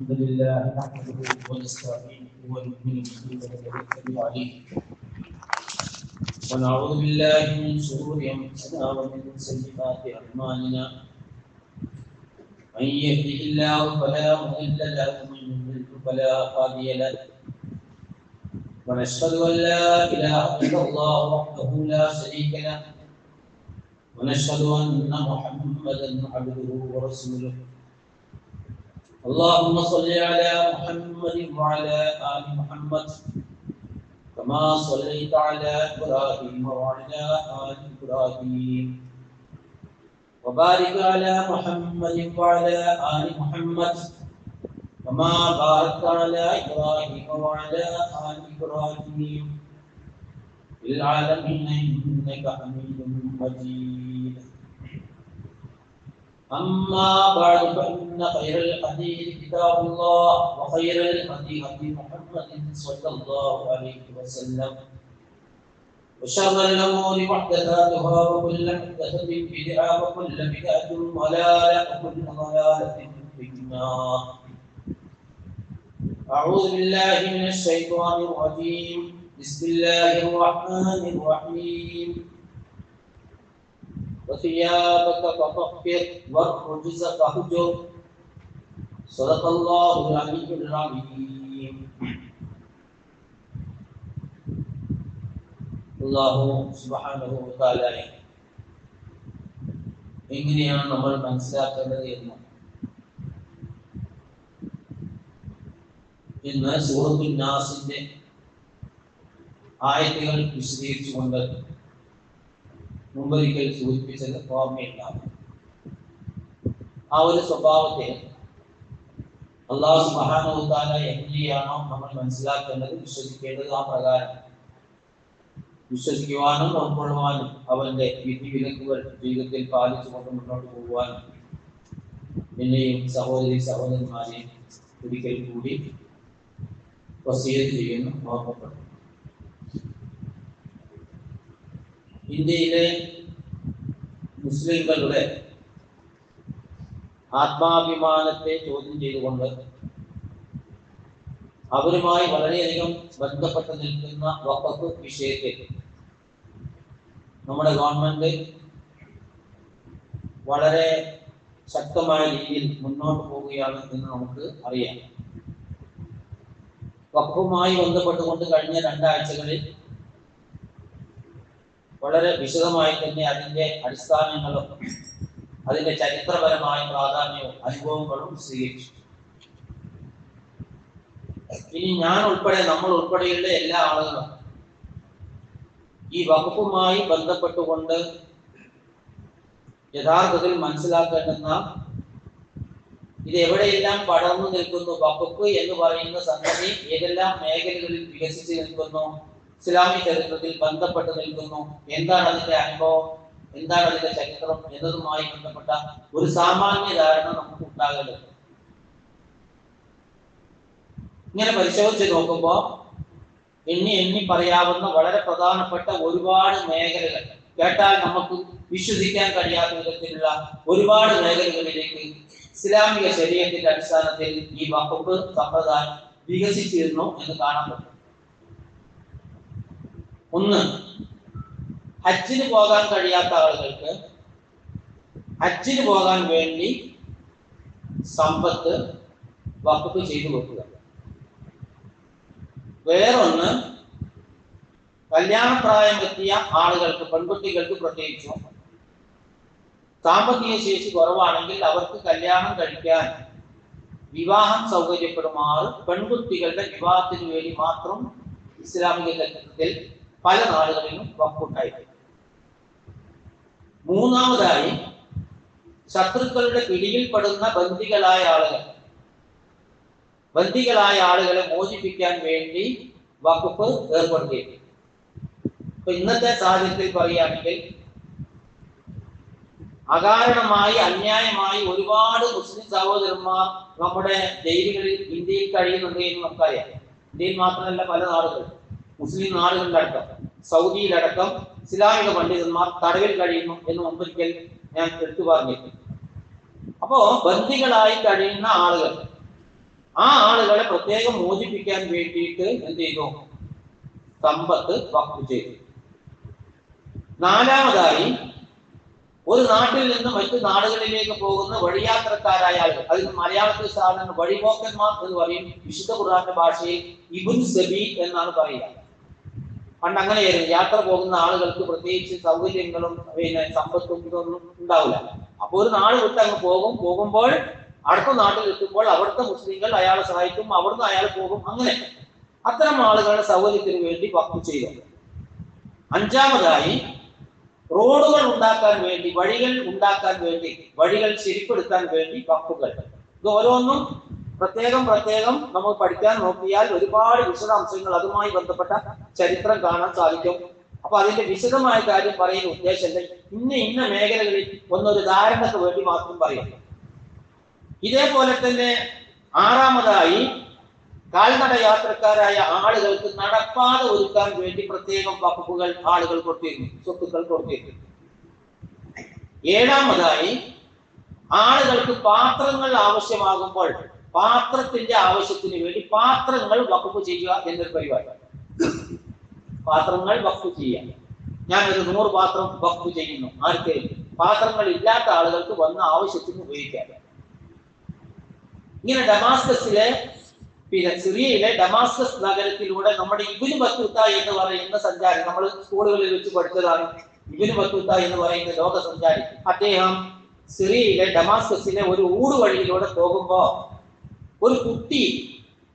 الحمد لله نحمده ونستعينه ونؤمن به ونتوكل عليه ونعوذ بالله من شرور انفسنا ومن سيئات اعمالنا من يهده الله فلا مضل له ومن يضلل فلا هادي له ونشهد ان لا اله الا الله وحده لا شريك له ونشهد ان محمدا عبده ورسوله اللهم صل على محمد وعلى آل محمد كما صليت على إبراهيم وعلى آل إبراهيم وبارك على محمد وعلى آل محمد كما باركت على إبراهيم وعلى آل إبراهيم في العالمين إنك حميد مجيد أما بعد فإن خير الحديث كتاب الله وخير الهدي هدي محمد صلى الله عليه وسلم وشر الأمور محدثاتها وكل محدثة بدعة وكل بدعة ضلالة وكل ضلالة في النار. أعوذ بالله من الشيطان الرجيم. بسم الله الرحمن الرحيم. وثيابك فطهر والرجز فاهجر. صدق الله العلي العظيم. അല്ലാഹു സുബ്ഹാനഹു വ തആലയെ എങ്ങനെയാണ് നമ്മൾ മനസ്സിലാക്കേണ്ടത് എന്ന് ഇന്ന് സൂറത്തുൽ നാസിന്റെ ആയത്തുകൾ വിശദീകരിച്ചുകൊണ്ട് മുമ്പൊരിക്കൽ സൂചിപ്പിച്ചത് ഓർമ്മയുണ്ടാവും. ആ ഒരു സ്വഭാവത്തെ അല്ലാഹു സുബ്ഹാനഹു വ തആല എങ്ങനെയാണോ നമ്മൾ മനസ്സിലാക്കേണ്ടത്, വിശ്വസിക്കേണ്ടത്, ആ പ്രകാരം വിശ്വസിക്കുവാനും ഉൾക്കൊള്ളുവാനും അവന്റെ വിധിവിലക്കുകൾ ജീവിതത്തിൽ പാലിച്ചുകൊണ്ട് മുന്നോട്ട് പോകുവാനും എന്നെയും സഹോദരി സഹോദരന്മാരെയും ഒരിക്കൽ കൂടി വസിയത്ത് ചെയ്യുന്നു, ഓർമ്മപ്പെടുന്നു. ഇന്ത്യയിലെ മുസ്ലിംകളുടെ ആത്മാഭിമാനത്തെ ചോദ്യം ചെയ്തുകൊണ്ട് അവരുമായി വളരെയധികം ബന്ധപ്പെട്ട് നിൽക്കുന്ന വഖഫ് വിഷയത്തെ നമ്മുടെ ഗവൺമെന്റ് വളരെ ശക്തമായ രീതിയിൽ മുന്നോട്ട് പോവുകയാണ് എന്ന് നമുക്ക് അറിയാം. വഖഫുമായി ബന്ധപ്പെട്ടുകൊണ്ട് കഴിഞ്ഞ 2 ആഴ്ചകളിൽ വളരെ വിശദമായി തന്നെ അതിന്റെ അടിസ്ഥാനങ്ങളും അതിന്റെ ചരിത്രപരമായ പ്രാധാന്യവും അനുഭവങ്ങളും സ്വീകരിച്ചു. ഇനി ഞാൻ ഉൾപ്പെടെ, നമ്മൾ ഉൾപ്പെടെയുള്ള എല്ലാ ആളുകളും ഈ വഖഫുമായി ബന്ധപ്പെട്ടുകൊണ്ട് യഥാർത്ഥത്തിൽ മനസ്സിലാക്കേണ്ടുന്ന ഇത് എവിടെയെല്ലാം പടർന്നു നിൽക്കുന്നു, വഖഫ് എന്ന് പറയുന്ന സംഗതി ഏതെല്ലാം മേഖലകളിൽ വികസിച്ച് നിൽക്കുന്നു, ഇസ്ലാമിക ചരിത്രത്തിൽ ബന്ധപ്പെട്ട് നിൽക്കുന്നു, എന്താണ് അതിന്റെ അനുഭവം, എന്താണ് അതിന്റെ ചരിത്രം എന്നതുമായി ബന്ധപ്പെട്ട ഒരു സാമാന്യ ധാരണ നമുക്ക് ഉണ്ടാകേണ്ടത്. ഇങ്ങനെ പരിശോധിച്ച് നോക്കുമ്പോൾ എണ്ണി പറയാവുന്ന വളരെ പ്രധാനപ്പെട്ട ഒരുപാട് മേഖലകൾ, കേട്ടാൽ നമുക്ക് വിശ്വസിക്കാൻ കഴിയാത്ത വിധത്തിലുള്ള ഒരുപാട് മേഖലകളിലേക്ക് ഇസ്ലാമിക ശരീഅത്തിന്റെ അടിസ്ഥാനത്തിൽ ഈ വഖഫ് സമ്പ്രദായം വികസിച്ചിരുന്നു എന്ന് കാണാൻ പറ്റും. ഒന്ന്, ഹജ്ജിന് പോകാൻ കഴിയാത്ത ആളുകൾക്ക് ഹജ്ജിന് പോകാൻ വേണ്ടി സമ്പത്ത് വഖഫ് ചെയ്തു കൊടുക്കുക. വേറൊന്ന്, കല്യാണപ്രായം എത്തിയ ആളുകൾക്ക്, പെൺകുട്ടികൾക്ക് പ്രത്യേകിച്ചും സാമ്പത്തിക ശേഷി കുറവാണെങ്കിൽ അവർക്ക് കല്യാണം കഴിക്കാൻ വിവാഹം സൗകര്യപ്പെടുമാറ് പെൺകുട്ടികളുടെ വിവാഹത്തിന് വേണ്ടി മാത്രം ഇസ്ലാമിക ചരിത്രത്തിൽ പല നാടുകളിലും വഖഫുണ്ടായിരുന്നു. മൂന്നാമതായി, ശത്രുക്കളുടെ പിടിയിൽപ്പെടുന്ന ബന്ദികളായ ആളുകളെ മോചിപ്പിക്കാൻ വേണ്ടി വഖഫ് ഏർപ്പെടുത്തിയിരുന്നു. ഇപ്പൊ ഇന്നത്തെ സാഹചര്യത്തിൽ പറയുകയാണെങ്കിൽ അകാരണമായി അന്യായമായി ഒരുപാട് മുസ്ലിം സഹോദരന്മാർ നമ്മുടെ ജയിലുകളിൽ ഇന്ത്യയിൽ കഴിയുന്നുണ്ട് എന്ന് നമുക്കറിയാം. ഇന്ത്യയിൽ മാത്രമല്ല, പല നാടുകളിലും, മുസ്ലിം നാടുകളിലടക്കം, സൗദിയിലടക്കം ഇസ്ലാമിക പണ്ഡിതന്മാർ തടവിൽ കഴിയുന്നു എന്ന് മുമ്പൊരിക്കൽ ഞാൻ എടുത്തു പറഞ്ഞിരുന്നു. അപ്പോ ബന്ദികളായി കഴിയുന്ന ആളുകൾ, ആ ആളുകളെ പ്രത്യേകം മോചിപ്പിക്കാൻ വേണ്ടിയിട്ട് എന്ത് ചെയ്തു? സമ്പത്ത് വഖഫ് ചെയ്തു. നാലാമതായി, ഒരു നാട്ടിൽ നിന്ന് മറ്റു നാടുകളിലേക്ക് പോകുന്ന വഴിയാത്രക്കാരായ ആളുകൾ, അതിന് മലയാളത്തിൽ സാധാരണ വഴിപോക്കന്മാർ എന്ന് പറയും. വിശുദ്ധ ഖുർആന്റെ ഭാഷയിൽ ഇബ്ൻ സബീൽ എന്നാണ് പറയുക. പണ്ട് അങ്ങനെയായിരുന്നു. യാത്ര പോകുന്ന ആളുകൾക്ക് പ്രത്യേകിച്ച് സൗകര്യങ്ങളും സമ്പത്തും ഇതൊന്നും ഉണ്ടാവില്ല. അപ്പൊ ഒരു നാട് വിട്ട് അങ്ങ് പോകുമ്പോൾ അടുത്ത നാട്ടിൽ എത്തുമ്പോൾ അവിടുത്തെ മുസ്ലിങ്ങൾ അയാളെ സഹായിക്കും, അവിടുന്ന് അയാൾ പോകും. അങ്ങനെ അത്തരം ആളുകളുടെ സൗകര്യത്തിന് വേണ്ടി വഖഫ് ചെയ്തു. അഞ്ചാമതായി, റോഡുകൾ ഉണ്ടാക്കാൻ വേണ്ടി, വഴികൾ ഉണ്ടാക്കാൻ വേണ്ടി, വഴികൾ ശരിപ്പെടുത്താൻ വേണ്ടി വഖഫുകൾ. ഇത് ഓരോന്നും പ്രത്യേകം നമ്മൾ പഠിക്കാൻ നോക്കിയാൽ ഒരുപാട് വിശദാംശങ്ങൾ അതുമായി ബന്ധപ്പെട്ട ചരിത്രം കാണാൻ സാധിക്കും. അപ്പൊ അതിന്റെ വിശദമായ കാര്യം പറയുന്ന ഉദ്ദേശം ഇന്ന മേഖലകളിൽ ഒന്നൊരു ധാരണക്ക് വേണ്ടി മാത്രം പറയാം. ഇതേപോലെ തന്നെ ആറാമതായി, കാൽനട യാത്രക്കാരായ ആളുകൾക്ക് നടപ്പാത ഒരുക്കാൻ വേണ്ടി പ്രത്യേകം വഖഫുകൾ ആളുകൾ കൊടുത്തിരുന്നു, സ്വത്തുക്കൾ കൊടുത്തിരുന്നു. ഏഴാമതായി, ആളുകൾക്ക് പാത്രങ്ങൾ ആവശ്യമാകുമ്പോൾ പാത്രത്തിന്റെ ആവശ്യത്തിന് വേണ്ടി പാത്രങ്ങൾ വഖഫ് ചെയ്യുക എന്നൊരു പരിപാടി. പാത്രങ്ങൾ വഖഫ് ചെയ്യുക. ഞാനൊരു 100 പാത്രം വഖഫ് ചെയ്യുന്നു. ആർക്കെങ്കിലും പാത്രങ്ങൾ ഇല്ലാത്ത ആളുകൾക്ക് വന്ന ആവശ്യത്തിന് ഉപയോഗിക്കാം. ഇങ്ങനെ ഡമാസ്കസിലെ സിറിയയിലെ ഡമാസ്കസ് നഗരത്തിലൂടെ നമ്മുടെ ഇബ്നു ബത്തൂത്ത എന്ന് പറയുന്ന സഞ്ചാരി, നമ്മൾ സ്കൂളുകളിൽ വെച്ച് പഠിച്ചതാണ്. ഇബ്നു ബത്തൂത്ത എന്ന് പറയുന്ന ലോക സഞ്ചാരി, അദ്ദേഹം സിറിയയിലെ ഡമാസ്കസിലെ ഒരു ഊടുവഴിയിലൂടെ പോകുമ്പോ ഒരു കുട്ടി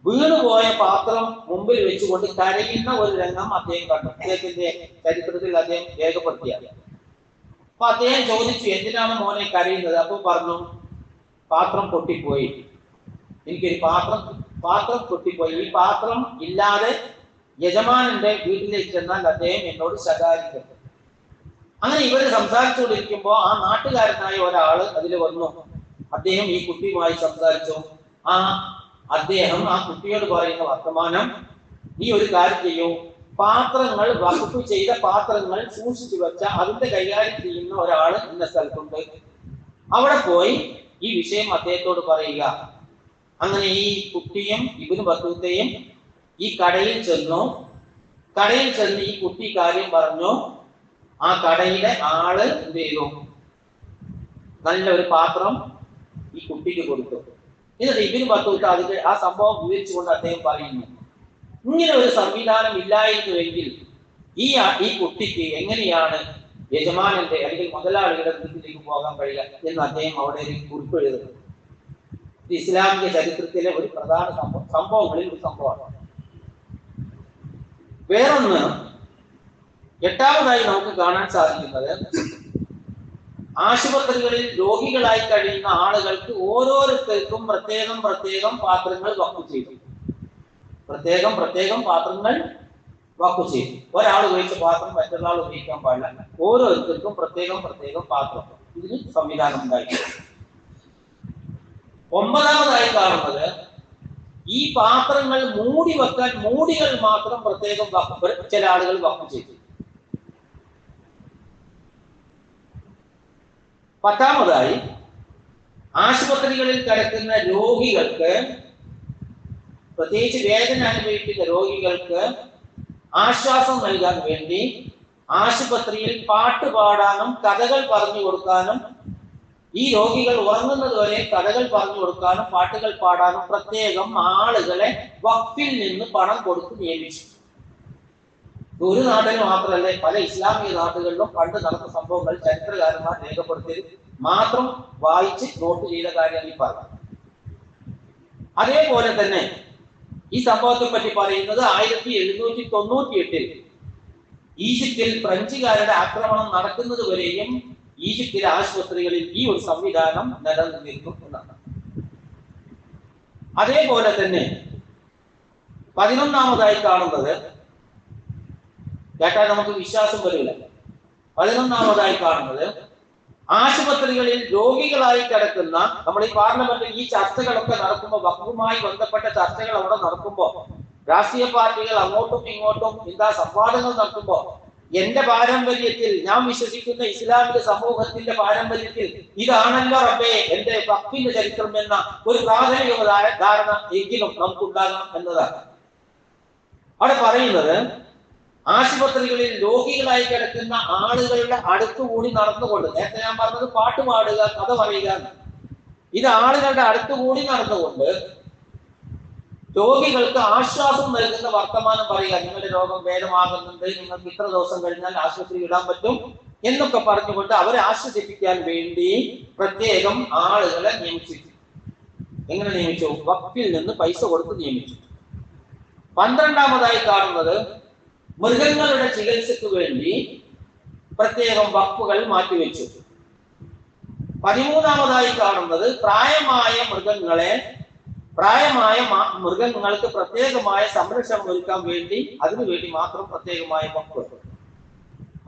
വീണുപോയ പാത്രം മുമ്പിൽ വെച്ചുകൊണ്ട് കരയുന്ന ഒരു രംഗം അദ്ദേഹം കണ്ടു. അദ്ദേഹത്തിന്റെ ചരിത്രത്തിൽ അദ്ദേഹം രേഖപ്പെടുത്തിയ. അപ്പൊ അദ്ദേഹം ചോദിച്ചു, എന്തിനാണ് മോനെ കരയുന്നത്? അപ്പൊ പറഞ്ഞു, പാത്രം പൊട്ടിപ്പോയി, എനിക്കൊരു പാത്രം പൊട്ടിപ്പോയി. ഈ പാത്രം ഇല്ലാതെ യജമാനന്റെ വീട്ടിലേക്ക് ചെന്നാൽ അദ്ദേഹം എന്നോട് ശകാരിക്കും. അങ്ങനെ ഇവര് സംസാരിച്ചുകൊണ്ടിരിക്കുമ്പോ ആ നാട്ടുകാരനായ ഒരാള് അതിൽ വന്നു. അദ്ദേഹം ഈ കുട്ടിയുമായി സംസാരിച്ചു. അദ്ദേഹം ആ കുട്ടിയോട് പറയുന്ന വർത്തമാനം, നീ ഒരു കാര്യം ചെയ്യൂ, പാത്രങ്ങൾ വഖഫ് ചെയ്ത പാത്രങ്ങൾ സൂക്ഷിച്ചു വെച്ച അതിന്റെ കൈകാര്യം ചെയ്യുന്ന ഒരാൾ ഇന്ന സ്ഥലത്തുണ്ട്, അവിടെ പോയി ഈ വിഷയം അദ്ദേഹത്തോട് പറയുക. അങ്ങനെ ഈ കുട്ടിയും ഇബ്നു ബത്തൂത്തയും ഈ കടയിൽ ചെന്ന് ഈ കുട്ടി കാര്യം പറഞ്ഞു. ആ കടയിലെ ആള് എന്ത് ചെയ്തു? നല്ലൊരു പാത്രം ഈ കുട്ടിക്ക് കൊടുത്തു. എന്നിട്ട് ഇബ്നു ബത്തൂത്ത അതിന്റെ ആ സംഭവം വിവരിച്ചുകൊണ്ട് അദ്ദേഹം പറയുന്നു, ഇങ്ങനെ ഒരു സംവിധാനം ഇല്ലായിരുന്നുവെങ്കിൽ ഈ കുട്ടിക്ക് എങ്ങനെയാണ് യജമാനന്റെ അല്ലെങ്കിൽ മുതലാളിയുടെ വീട്ടിലേക്ക് പോകാൻ കഴിയുക എന്ന് അദ്ദേഹം അവിടെ ഒരു കുറിപ്പ് എഴുതുന്നു. ഇത് ഇസ്ലാമിക ചരിത്രത്തിലെ ഒരു പ്രധാന സംഭവങ്ങളിൽ ഒരു സംഭവമാണ്. വേറൊന്ന്, എട്ടാമതായി നമുക്ക് കാണാൻ സാധിക്കുന്നത്, ആശുപത്രികളിൽ രോഗികളായി കഴിയുന്ന ആളുകൾക്ക് ഓരോരുത്തർക്കും പ്രത്യേകം പാത്രങ്ങൾ വഖഫ് ചെയ്തു. പ്രത്യേകം പാത്രങ്ങൾ വഖഫ് ചെയ്തു. ഒരാൾ ഉപയോഗിച്ച പാത്രം മറ്റൊരാൾ ഉപയോഗിക്കാൻ പാടില്ല. ഓരോരുത്തർക്കും പ്രത്യേകം പാത്രം. ഇതിന് സംവിധാനം ഉണ്ടായി. ഒമ്പതാമതായി കാണുന്നത്, ഈ പാത്രങ്ങൾ മൂടി വെക്കാൻ മൂടികൾ മാത്രം പ്രത്യേകം ചില ആളുകൾ വഖഫ് ചെയ്തു. പത്താമതായി, ആശുപത്രികളിൽ കിടക്കുന്ന രോഗികൾക്ക്, പ്രത്യേകിച്ച് വേദന അനുഭവിക്കുന്ന രോഗികൾക്ക് ആശ്വാസം നൽകാൻ വേണ്ടി ആശുപത്രിയിൽ പാട്ട് പാടാനും കഥകൾ പറഞ്ഞു കൊടുക്കാനും, ഈ രോഗികൾ ഉറങ്ങുന്നത് വരെ കഥകൾ പറഞ്ഞു കൊടുക്കാനും പാട്ടുകൾ പാടാനും പ്രത്യേകം ആളുകളെ വഖഫിൽ നിന്ന് പണം കൊടുത്ത് നിയമിച്ചു. ഒരു നാട്ടിൽ മാത്രമല്ല, പല ഇസ്ലാമിക നാടുകളിലും പണ്ട് നടന്ന സംഭവങ്ങൾ ചരിത്രകാരന്മാർ രേഖപ്പെടുത്തിയത് മാത്രം വായിച്ച് നോട്ട് ചെയ്ത കാര്യം ഈ പറയാം. അതേപോലെ തന്നെ ഈ സംഭവത്തെ പറ്റി പറയുന്നത് 1798 ഈജിപ്തിൽ ഫ്രഞ്ചുകാരുടെ ആക്രമണം നടക്കുന്നത് വരെയും ഈജിപ്തിലെ ആശുപത്രികളിൽ ഈ ഒരു സംവിധാനം നിലനിന്നിരുന്നു എന്നാണ്. അതേപോലെ തന്നെ 11ാമതായി കാണുന്നത്, കേട്ടാൽ നമുക്ക് വിശ്വാസം വരില്ല. 11ാമതായി കാണുന്നത്, ആശുപത്രികളിൽ രോഗികളായി കിടക്കുന്ന, നമ്മൾ ഈ പാർലമെന്റിൽ ഈ ചർച്ചകളൊക്കെ നടക്കുമ്പോൾ, വഖഫുമായി ബന്ധപ്പെട്ട ചർച്ചകൾ അവിടെ നടക്കുമ്പോൾ, രാഷ്ട്രീയ പാർട്ടികൾ അങ്ങോട്ടും ഇങ്ങോട്ടും സംവാദങ്ങൾ നടത്തുമ്പോൾ എന്റെ പാരമ്പര്യത്തിൽ, ഞാൻ വിശ്വസിക്കുന്ന ഇസ്ലാമിക സമൂഹത്തിന്റെ പാരമ്പര്യത്തിൽ ഇതാണല്ലോ റബ്ബേ എന്റെ വഖഫിന്റെ ചരിത്രം എന്ന ഒരു പ്രാഥമികമായ ധാരണ എങ്കിലും നമുക്കുണ്ടാകണം എന്നതാണ്. അവിടെ പറയുന്നത്, ആശുപത്രികളിൽ രോഗികളായി കിടക്കുന്ന ആളുകളുടെ അടുത്തുകൂടി നടന്നുകൊണ്ട്, നേരത്തെ ഞാൻ പറഞ്ഞത് പാട്ട് പാടുക, കഥ പറയുക, ഇത് ആളുകളുടെ അടുത്തുകൂടി നടന്നുകൊണ്ട് രോഗികൾക്ക് ആശ്വാസം നൽകുന്ന വർത്തമാനം പറയുക. നിങ്ങളുടെ രോഗം ഭേദമാകുന്നുണ്ട്, നിങ്ങൾക്ക് ഇത്ര ദിവസം കഴിഞ്ഞാൽ ആശുപത്രി ഇടാൻ പറ്റും എന്നൊക്കെ പറഞ്ഞുകൊണ്ട് അവരെ ആശ്വസിപ്പിക്കാൻ വേണ്ടി പ്രത്യേകം ആളുകളെ നിയമിച്ചു. എങ്ങനെ നിയമിച്ചു? വഖഫിൽ നിന്ന് പൈസ കൊടുത്ത് നിയമിച്ചു. 12ാമതായി കാണുന്നത്, മൃഗങ്ങളുടെ ചികിത്സയ്ക്ക് വേണ്ടി പ്രത്യേകം വഖഫുകൾ മാറ്റിവെച്ചു. 13ാമതായി കാണുന്നത്, പ്രായമായ മൃഗങ്ങൾക്ക് പ്രത്യേകമായ സംരക്ഷണം ഒരുക്കാൻ വേണ്ടി അതിനുവേണ്ടി മാത്രം പ്രത്യേകമായ വഖഫ്.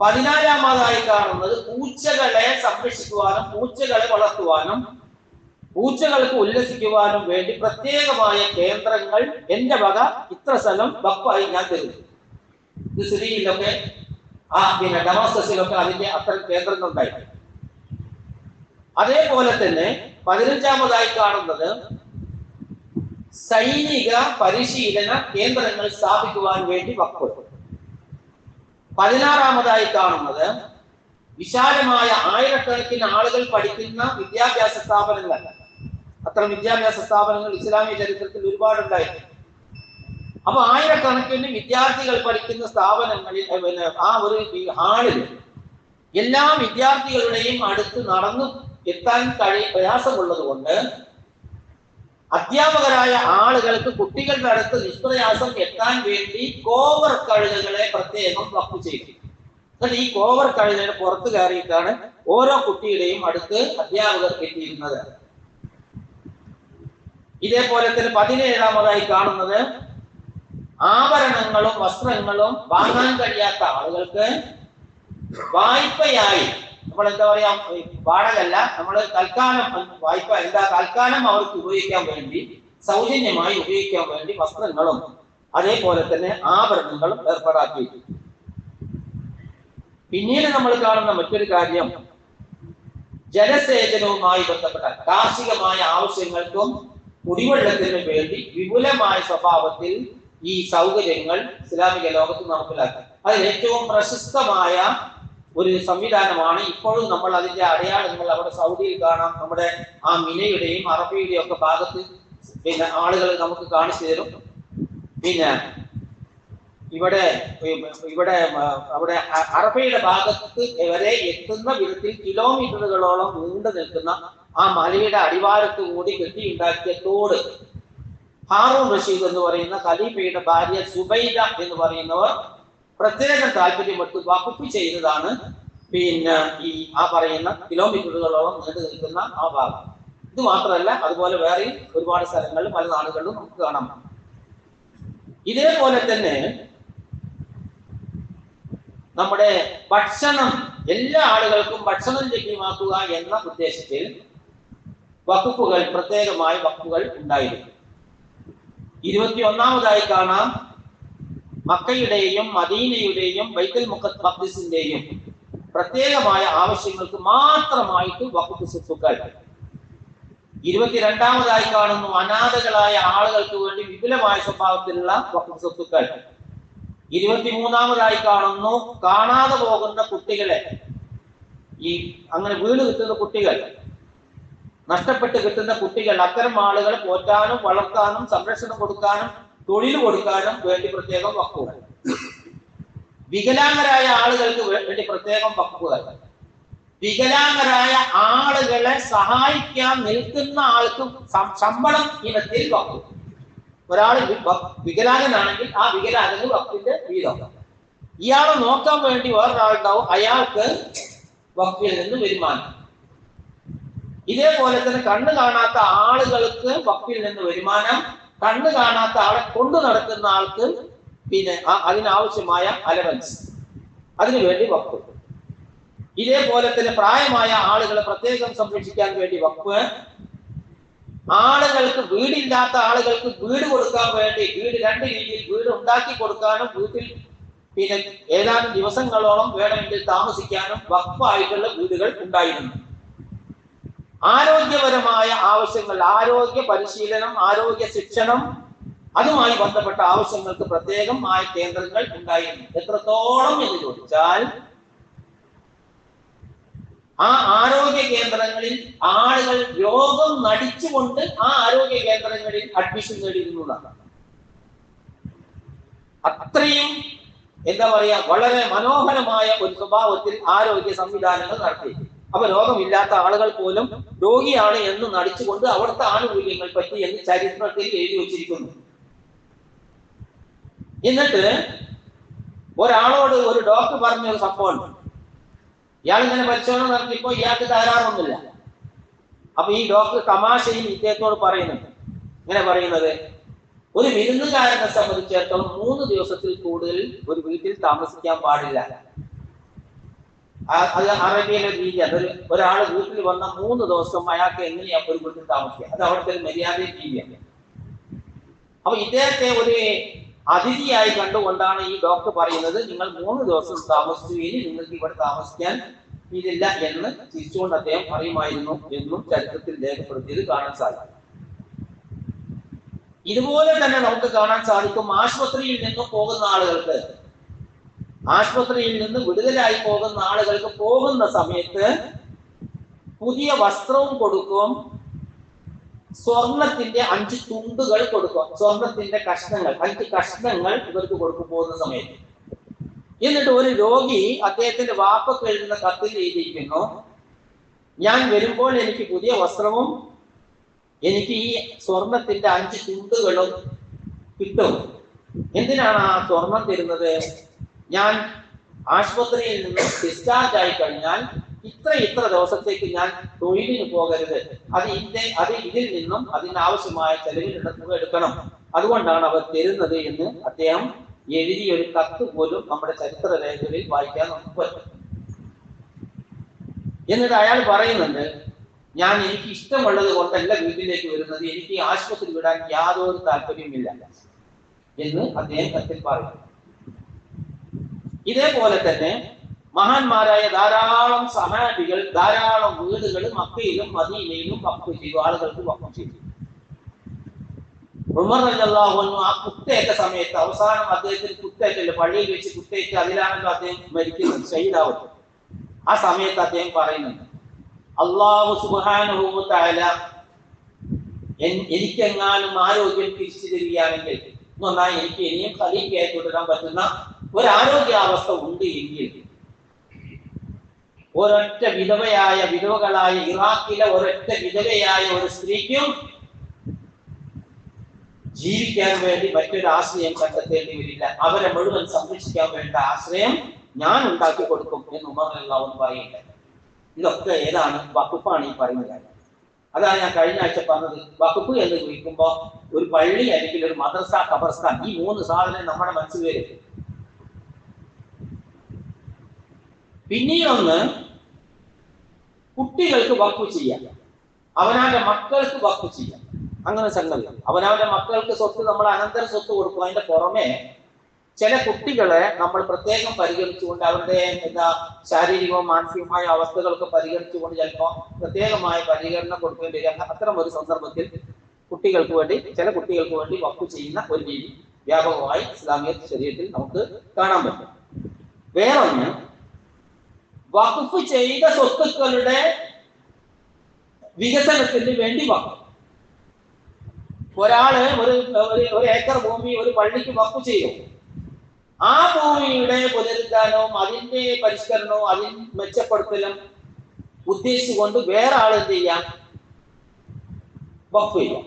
14ാമതായി കാണുന്നത്, പൂച്ചകളെ സംരക്ഷിക്കുവാനും പൂച്ചകളെ വളർത്തുവാനും പൂച്ചകൾക്ക് ഉല്ലസിക്കുവാനും വേണ്ടി പ്രത്യേകമായ കേന്ദ്രങ്ങൾ എന്റെ വക ഇത്ര സ്ഥലം വഖഫായി ഞാൻ തരുന്നു. ഇത് സിറിയയിലൊക്കെ ഡമാസ്കസിലൊക്കെ അതിന്റെ അത്തരം കേന്ദ്രങ്ങൾ ഉണ്ടായി. അതേപോലെ തന്നെ 15ാമതായി കാണുന്നത്, സൈനിക പരിശീലന കേന്ദ്രങ്ങൾ സ്ഥാപിക്കുവാൻ വേണ്ടി വഖഫ്. 16ാമതായി കാണുന്നത്, വിശാലമായ ആയിരക്കണക്കിന് ആളുകൾ പഠിക്കുന്ന വിദ്യാഭ്യാസ സ്ഥാപനങ്ങൾ. അത്തരം വിദ്യാഭ്യാസ സ്ഥാപനങ്ങൾ ഇസ്ലാമിക ചരിത്രത്തിൽ ഒരുപാടുണ്ടായിരുന്നു. അപ്പൊ ആയിരക്കണക്കിന് വിദ്യാർത്ഥികൾ പഠിക്കുന്ന സ്ഥാപനങ്ങളിൽ ആ ഒരു ഹാളിൽ എല്ലാ വിദ്യാർത്ഥികളുടെയും അടുത്ത് നടന്നു എത്താൻ പ്രയാസമുള്ളത് കൊണ്ട് അധ്യാപകരായ ആളുകൾക്ക് കുട്ടികളുടെ അടുത്ത് നിഷ്പ്രയാസം എത്താൻ വേണ്ടി കോവർ കഴുതകളെ പ്രത്യേകം വഖഫ് ചെയ്തു. എന്നിട്ട് ഈ കോവർ കഴുതയുടെ പുറത്ത് കയറിയിട്ടാണ് ഓരോ കുട്ടിയുടെയും അടുത്ത് അധ്യാപകർ എത്തിയിരുന്നത്. ഇതേപോലെ തന്നെ 17ാമതായി കാണുന്നത്, ആഭരണങ്ങളും വസ്ത്രങ്ങളും വാങ്ങാൻ കഴിയാത്ത ആളുകൾക്ക് വായ്പയായി, നമ്മൾ എന്താ പറയാ, വാടകല്ല, നമ്മൾ തൽക്കാലം വായ്പ, തൽക്കാലം അവർക്ക് ഉപയോഗിക്കാൻ വേണ്ടി, സൗജന്യമായി ഉപയോഗിക്കാൻ വേണ്ടി വസ്ത്രങ്ങളും അതേപോലെ തന്നെ ആഭരണങ്ങളും ഏർപ്പാടാക്കി. പിന്നീട് നമ്മൾ കാണുന്ന മറ്റൊരു കാര്യം, ജലസേചനവുമായി ബന്ധപ്പെട്ട കാർഷികമായ ആവശ്യങ്ങൾക്കും കുടിവെള്ളത്തിന് വേണ്ടി വിപുലമായ സ്വഭാവത്തിൽ ഈ സൗകര്യങ്ങൾ ഇസ്ലാമിക ലോകത്ത് നടപ്പിലാക്കി. അതിൽ ഏറ്റവും പ്രശസ്തമായ ഒരു സംവിധാനമാണ്. ഇപ്പോഴും നമ്മൾ അതിന്റെ അടയാളങ്ങൾ അവിടെ സൗദിയിൽ കാണാം. നമ്മുടെ ആ മിനയുടെയും അറഫയുടെയും ഒക്കെ ഭാഗത്ത് ആളുകൾ നമുക്ക് കാണിച്ചു തരും. പിന്നെ ഇവിടെ അവിടെ അറഫയുടെ ഭാഗത്ത് വരെ എത്തുന്ന വിധത്തിൽ കിലോമീറ്ററുകളോളം നീണ്ടു നിൽക്കുന്ന ആ മലയുടെ അടിവാരത്ത് കൂടി കെട്ടിയുണ്ടാക്കിയ തോട്, ഹാറൂൺ റഷീദ് എന്ന് പറയുന്ന ഖലീഫയുടെ ഭാര്യ സുബൈദ എന്ന് പറയുന്നവർ പ്രത്യേകം താല്പര്യപ്പെട്ട് വഖഫ് ചെയ്തതാണ്. പിന്നെ ഈ പറയുന്ന കിലോമീറ്ററുകളോളം നീണ്ടു നിൽക്കുന്ന ആ ഭാഗം. ഇത് മാത്രമല്ല, അതുപോലെ വേറെ ഒരുപാട് സ്ഥലങ്ങളിൽ പല നാടുകളിലും നമുക്ക് കാണാം. ഇതേപോലെ തന്നെ നമ്മുടെ ഭക്ഷണം, എല്ലാ ആളുകൾക്കും ഭക്ഷണം ലഭ്യമാക്കുക എന്ന ഉദ്ദേശത്തിൽ വഖഫുകൾ, പ്രത്യേകമായ വഖഫുകൾ ഉണ്ടായിരുന്നു. 21ാമതായി കാണാം, മക്കയുടെയും മദീനയുടെയും ബൈത്തുൽ മുഖദ്ദിസിന്റെയും പ്രത്യേകമായ ആവശ്യങ്ങൾക്ക് മാത്രമായിട്ട് വഖഫ് സ്വത്തുക്കൾ. 22ാമതായി കാണുന്നു, അനാഥകളായ ആളുകൾക്ക് വേണ്ടി വിപുലമായ സ്വഭാവത്തിലുള്ള വഖഫ് സ്വത്തുക്കൾ. 23ാമതായി കാണുന്നു, കാണാതെ പോകുന്ന കുട്ടികളെ, അങ്ങനെ വീട് കിട്ടുന്ന കുട്ടികൾ, നഷ്ടപ്പെട്ട് കിട്ടുന്ന കുട്ടികൾ, അത്തരം ആളുകളെ പോറ്റാനും വളർത്താനും സംരക്ഷണം കൊടുക്കാനും തൊഴിൽ കൊടുക്കാനും വേണ്ടി പ്രത്യേകം വഖഫുകൾ. വികലാംഗരായ ആളുകൾക്ക് വേണ്ടി പ്രത്യേകം വഖഫുകൾ. വികലാംഗരായ ആളുകളെ സഹായിക്കാൻ നിൽക്കുന്ന ആൾക്ക് ശമ്പളം ഇനത്തിൽ വഖഫ്. ഒരാൾ വികലാംഗനാണെങ്കിൽ ആ വികലാംഗന് വഖഫിന്റെ വീതം. ഇയാളെ നോക്കാൻ വേണ്ടി വേറൊരാളുണ്ടാവും, അയാൾക്ക് വഖഫിൽ നിന്ന് വരുമാനം. ഇതേപോലെ തന്നെ കണ്ണ് കാണാത്ത ആളുകൾക്ക് വഖഫിൽ നിന്ന് വരുമാനം, കണ്ണ് കാണാത്ത ആളെ കൊണ്ടു നടക്കുന്ന ആൾക്ക് പിന്നെ അതിനാവശ്യമായ അലവൻസ്, അതിനുവേണ്ടി വഖഫ്. ഇതേപോലെ തന്നെ പ്രായമായ ആളുകളെ പ്രത്യേകം സംരക്ഷിക്കാൻ വേണ്ടി വഖഫ്. ആളുകൾക്ക് വീടില്ലാത്ത ആളുകൾക്ക് വീട് കൊടുക്കാൻ വേണ്ടി, വീട് രണ്ട് രീതിയിൽ വീട് ഉണ്ടാക്കി കൊടുക്കാനും വീട്ടിൽ പിന്നെ ഏതാനും ദിവസങ്ങളോളം വേണമെങ്കിൽ താമസിക്കാനും വഖഫായിട്ടുള്ള വീടുകൾ ഉണ്ടായിരുന്നു. ആരോഗ്യപരമായ ആവശ്യങ്ങൾ, ആരോഗ്യ പരിശീലനം, ആരോഗ്യ ശിക്ഷണം, അതുമായി ബന്ധപ്പെട്ട ആവശ്യങ്ങൾക്ക് പ്രത്യേകമായ കേന്ദ്രങ്ങൾ ഉണ്ടായിരുന്നു. എത്രത്തോളം എന്ന് ചോദിച്ചാൽ ആ ആരോഗ്യ കേന്ദ്രങ്ങളിൽ ആളുകൾ രോഗം നടിച്ചുകൊണ്ട് ആ ആരോഗ്യ കേന്ദ്രങ്ങളിൽ അഡ്മിഷൻ നേടിയിരുന്നതാണ്. അത്രയും എന്താ പറയാ, വളരെ മനോഹരമായ ഒരു സ്വഭാവത്തിൽ ആരോഗ്യ സംവിധാനങ്ങൾ നടത്തി. അപ്പൊ രോഗമില്ലാത്ത ആളുകൾ പോലും രോഗിയാണ് എന്ന് നടിച്ചുകൊണ്ട് അവിടുത്തെ ആനുകൂല്യങ്ങൾ പറ്റി എന്ന് ചരിത്രത്തിൽ എഴുതി വച്ചിരിക്കുന്നു. എന്നിട്ട് ഒരാളോട് ഒരു ഡോക്ടർ പറഞ്ഞ ഒരു സംഭവം, ഇയാൾ ഇങ്ങനെ പരിശോധന നടത്തിയപ്പോ ഇയാൾക്ക് തകരാറൊന്നുമില്ല. അപ്പൊ ഈ ഡോക്ടർ തമാശയിൽ ഇദ്ദേഹത്തോട് പറയുന്നുണ്ട്, ഇങ്ങനെ പറയുന്നത്, ഒരു വിരുന്നുകാരനെ സംബന്ധിച്ചിടത്തോളം 3 ദിവസത്തിൽ കൂടുതൽ ഒരു വീട്ടിൽ താമസിക്കാൻ പാടില്ല. അത് അറേബ്യയിലെ രീതി. അതൊരു ഒരാൾ വീട്ടിൽ വന്ന 3 ദിവസം അയാൾക്ക് എങ്ങനെയാ ഒരു വീട്ടിൽ താമസിക്കുക? അത് അവിടുത്തെ ഒരു മര്യാദ രീതിയാണ്. അപ്പൊ ഇദ്ദേഹത്തെ ഒരു അതിഥിയായി കണ്ടുകൊണ്ടാണ് ഈ ഡോക്ടർ പറയുന്നത്, നിങ്ങൾ 3 ദിവസം താമസിച്ചു, ഇനി നിങ്ങൾക്ക് ഇവിടെ താമസിക്കാൻ ഇതില്ല എന്ന് തിരിച്ചുകൊണ്ട് അദ്ദേഹം പറയുമായിരുന്നു എന്നും ചരിത്രത്തിൽ രേഖപ്പെടുത്തിയത് കാണാൻ സാധിക്കും. ഇതുപോലെ തന്നെ നമുക്ക് കാണാൻ സാധിക്കും, ആശുപത്രിയിൽ നിന്നും പോകുന്ന ആളുകൾക്ക്, ആശുപത്രിയിൽ നിന്ന് വിടുതലായി പോകുന്ന ആളുകൾക്ക് പോകുന്ന സമയത്ത് പുതിയ വസ്ത്രവും കൊടുക്കും, സ്വർണത്തിന്റെ 5 തുണ്ടുകൾ കൊടുക്കും, സ്വർണത്തിന്റെ കഷ്ണങ്ങൾ 5 കഷ്ണങ്ങൾ ഇവർക്ക് കൊടുക്കും പോകുന്ന സമയത്ത്. എന്നിട്ട് ഒരു രോഗി അദ്ദേഹത്തിന്റെ വാപ്പക്ക് എഴുതുന്ന കത്തിൽ എഴുതിയിരിക്കുന്നു, ഞാൻ വരുമ്പോൾ എനിക്ക് പുതിയ വസ്ത്രവും എനിക്ക് ഈ സ്വർണത്തിന്റെ 5 തുണ്ടുകളും കിട്ടും. എന്തിനാണ് ആ സ്വർണം തരുന്നത്? ഞാൻ ആശുപത്രിയിൽ നിന്ന് ഡിസ്ചാർജ് ആയി കഴിഞ്ഞാൽ ഇത്ര ദിവസത്തേക്ക് ഞാൻ തൊഴിലിന് പോകരുത്, അത് ഇതിൽ നിന്നും അതിനാവശ്യമായ ചെലവിനുള്ള തുക എടുക്കണം, അതുകൊണ്ടാണ് അവർ തരുന്നത് എന്ന് അദ്ദേഹം എഴുതിയ ഒരു കത്ത് പോലും നമ്മുടെ ചരിത്ര രേഖകളിൽ വായിക്കാൻ നമുക്ക് പറ്റും. എന്നിട്ട് അയാൾ പറയുന്നുണ്ട്, ഞാൻ എനിക്ക് ഇഷ്ടമുള്ളത് കൊണ്ടല്ല വീട്ടിലേക്ക് വരുന്നത്, എനിക്ക് ആശുപത്രി വിടാൻ യാതൊരു താല്പര്യമില്ല എന്ന് അദ്ദേഹം കത്തിൽ പറയുന്നു. ഇതേപോലെ തന്നെ മഹാന്മാരായ ധാരാളം സഹാബികൾ ധാരാളം വീടുകൾ മക്കയിലും മദീനയിലും വഖഫ് ചെയ്തു, ആളുകൾക്ക് വഖഫ് ചെയ്തു. ഉമർ റളിയല്ലാഹു അൻഹു ആ കുത്തേറ്റ സമയത്ത്, അവസാനം അദ്ദേഹത്തിന് കുത്തേറ്റല്ലോ, പള്ളിയിൽ വെച്ച് കുത്തേറ്റ്, അതിലാണല്ലോ അദ്ദേഹം മരിക്കുന്നത്, ഷഹീദാവുന്നത്. ആ സമയത്ത് അദ്ദേഹം പറയുന്നുണ്ട്, അല്ലാഹു സുബ്ഹാനഹു വ തആല എനിക്കെങ്ങാനും ആരോഗ്യം തിരിച്ചു തരികയാണെങ്കിൽ എന്ന് പറഞ്ഞാൽ എനിക്ക് ഇനിയും ഖലീഫയായി തുടരാൻ പറ്റുന്ന ഒരു ആരോഗ്യാവസ്ഥ ഉണ്ട് എങ്കിൽ ഒരൊറ്റ വിധവകളായ ഇറാഖിലെ ഒരൊറ്റ വിധവയായ ഒരു സ്ത്രീക്കും ജീവിക്കാൻ വേണ്ടി മറ്റൊരു ആശ്രയം കണ്ടെത്തേണ്ടി വരില്ല, അവരെ മുഴുവൻ സംരക്ഷിക്കാൻ വേണ്ട ആശ്രയം ഞാൻ ഉണ്ടാക്കി കൊടുക്കും എന്ന് ഉമർ റളിയല്ലാഹു അൻഹു പറയുന്നുണ്ട്. ഇതൊക്കെ ഏതാണ്? വഖഫാണ് ഈ പറയുന്ന കാര്യം. അതാണ് ഞാൻ കഴിഞ്ഞ ആഴ്ച പറഞ്ഞത്. വഖഫ് എന്ന് ചോദിക്കുമ്പോൾ ഒരു പള്ളി അല്ലെങ്കിൽ ഒരു മദ്രസ, ഖബർസ്ഥാൻ, ഈ 3 സാധനം നമ്മുടെ മനസ്സിൽ വരും. പിന്നീടൊന്ന് കുട്ടികൾക്ക് വഖഫ് ചെയ്യാം, അവനവന്റെ മക്കൾക്ക് വഖഫ് ചെയ്യാം. അങ്ങനെ സംഗതി, അവനവന്റെ മക്കൾക്ക് സ്വത്ത് നമ്മൾ അനന്തര സ്വത്ത് കൊടുക്കും. അതിന്റെ പുറമെ ചില കുട്ടികളെ നമ്മൾ പ്രത്യേകം പരിഗണിച്ചുകൊണ്ട് അവരുടെ ശാരീരികവും മാനസികവുമായ അവസ്ഥകളൊക്കെ പരിഗണിച്ചുകൊണ്ട് ചിലപ്പോൾ പ്രത്യേകമായ പരിഗണന കൊടുക്കേണ്ടി വരിക. അത്തരം ഒരു സന്ദർഭത്തിൽ കുട്ടികൾക്ക് വേണ്ടി, ചില കുട്ടികൾക്ക് വേണ്ടി വഖഫ് ചെയ്യുന്ന ഒരു രീതി വ്യാപകമായി ഇസ്ലാമിക ശരീഅത്തിൽ നമുക്ക് കാണാൻ പറ്റും. വേറൊന്ന്, വഖഫ് ചെയ്ത സ്വത്തുക്കളുടെ വികസനത്തിന് വേണ്ടി വഖഫ്. ഒരാള് ഒരു ഏക്കർ ഭൂമി ഒരു പള്ളിക്ക് വഖഫ് ചെയ്യും. ആ ഭൂമിയുടെ പുനരുദ്ധാനവും അതിന്റെ പരിഷ്കരണവും അതിന് മെച്ചപ്പെടുത്തലും ഉദ്ദേശിച്ചുകൊണ്ട് വേറെ ആൾ എന്ത് ചെയ്യാം? വഖഫ് ചെയ്യാം.